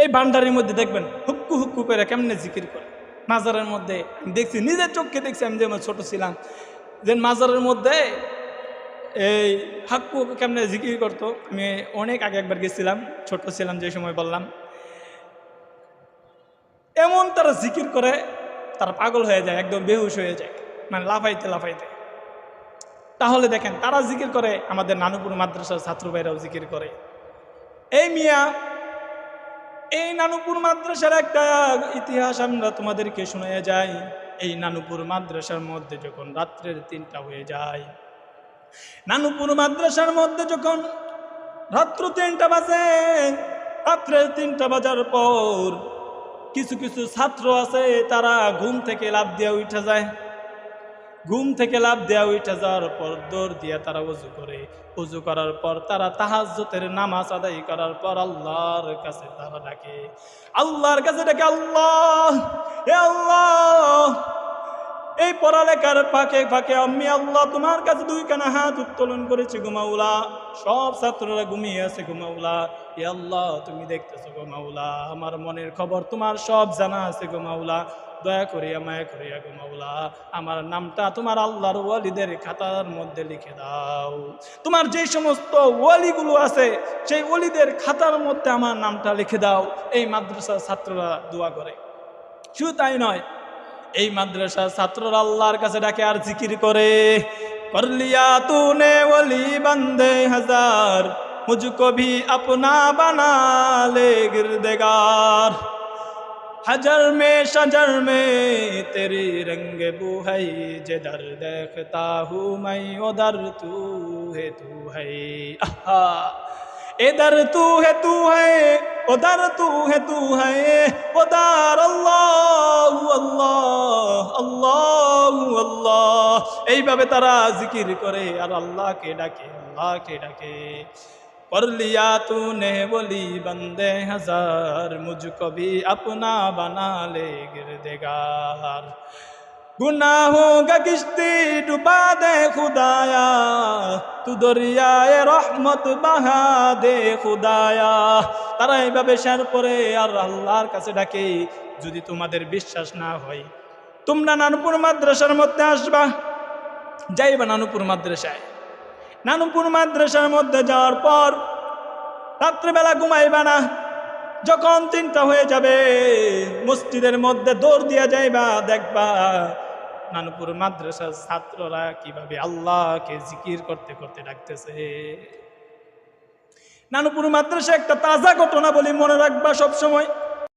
এই ভান্ডারের মধ্যে দেখবেন হুক্কু হুক্কু করে কেমনে জিকির করে। মাজারের মধ্যে আমি দেখছি, নিজের চোখকে দেখছি, আমি যেমন ছোট ছিলাম, যে মাজারের মধ্যে এই হাক্কু কেমনে জিকির করতো। আমি অনেক আগে একবার গেছিলাম, ছোট ছিলাম যে সময় বললাম। এমন তারা জিকির করে, তারা পাগল হয়ে যায়, একদম বেহুশ হয়ে যায়, মানে লাফাইতে লাফাইতে। তাহলে দেখেন তারা জিকির করে, আমাদের নানুপুর মাদ্রাসার ছাত্র ভাইরাও জিকির করে। এই মিয়া, এই নানুপুর মাদ্রাসার একটা ইতিহাস আমরা তোমাদেরকে শোনায় যাই। এই নানুপুর মাদ্রাসার মধ্যে যখন রাত্রের 3টা হয়ে যায়, নানুপুর মাদ্রাসার মধ্যে যখন রাত্র 3টা বাজে, রাত্রের 3টা বাজার পর কিছু কিছু ছাত্র আছে, তারা ঘুম থেকে লাফ দিয়ে উঠে যায়। ঘুম থেকে লাফ দেওয়া উঠে যাওয়ার পর দৌড় দিয়ে তারা ওযু করে। ওযু করার পর তারা তাহাজ্জুদের নামাজ আদায় করার পর আল্লাহর কাছে তারা ডাকে, আল্লাহর কাছে ডাকে, আল্লাহ, হে আল্লাহ। এই পড়ালেখার ফাঁকে ফাঁকে আমি আল্লাহ তোমার কাছে 2খানা হাত উত্তোলন করেছি গো মাওলা। সব ছাত্ররা ঘুমিয়ে আছে গো মাওলা। হে আল্লাহ, তুমি দেখতেছো গো মাওলা, আমার মনের খবর তোমার সব জানা আছে গো মাওলা। দয়া করিয়া মায়া করিয়া গো মাওলা, আমার নামটা তোমার আল্লাহর ওয়ালিদের খাতার মধ্যে লিখে দাও। তোমার যে সমস্ত ওয়ালিগুলো আছে সেই ওয়ালিদের খাতার মধ্যে আমার নামটা লিখে দাও। এই মাদ্রাসার ছাত্ররা দোয়া করে। শুধু তাই নয়, এই মাদ্রাসার ছাত্ররা আল্লাহর কাছে ডাকে আর জিকির করে, করলিয়া তूने वली बंदे हजार, मुझको भी अपना बना ले गिरदेगार, हजर में शजर में तेरी रंग बू है, जिधर देखता हूँ मैं उधर तू है आहा, इधर तू है उधर तू है उधर अल्लाह अल्लाह अल्लाह अल्लाह। এইভাবে তারা জিকির করে আর আল্লাহকে ডাকে, আল্লাহকে ডাকে। कर लिया तूने वली बंदे हजार, मुझको भी अपना बना ले गिरदेगार, गुनाहों का किश्ती डुबा दे खुदाया, तू दरियाए रहमत बहा दे खुदाया। তারা এইভাবে শের পরে আর আল্লাহর কাছে ডাকে। যদি তোমাদের বিশ্বাস না হয়, তোমরা নানুপুর মাদ্রাসার মধ্যে আসবা, যাইবা নানুপুর মাদ্রাসায়। নানুপুর মাদ্রাসার মধ্যে যাওয়ার পর রাত্রিবেলা ঘুমাইবা না। যখন 3টা হয়ে যাবে, মসজিদের মধ্যে দৌড় দিয়া যাইবা, দেখবা নানুপুর মাদ্রাসার ছাত্ররা কিভাবে আল্লাহকে জিকির করতে করতে ডাকতেছে। নানুপুর মাদ্রাসা একটা তাজা ঘটনা বলি, মনে রাখবা সব সময়।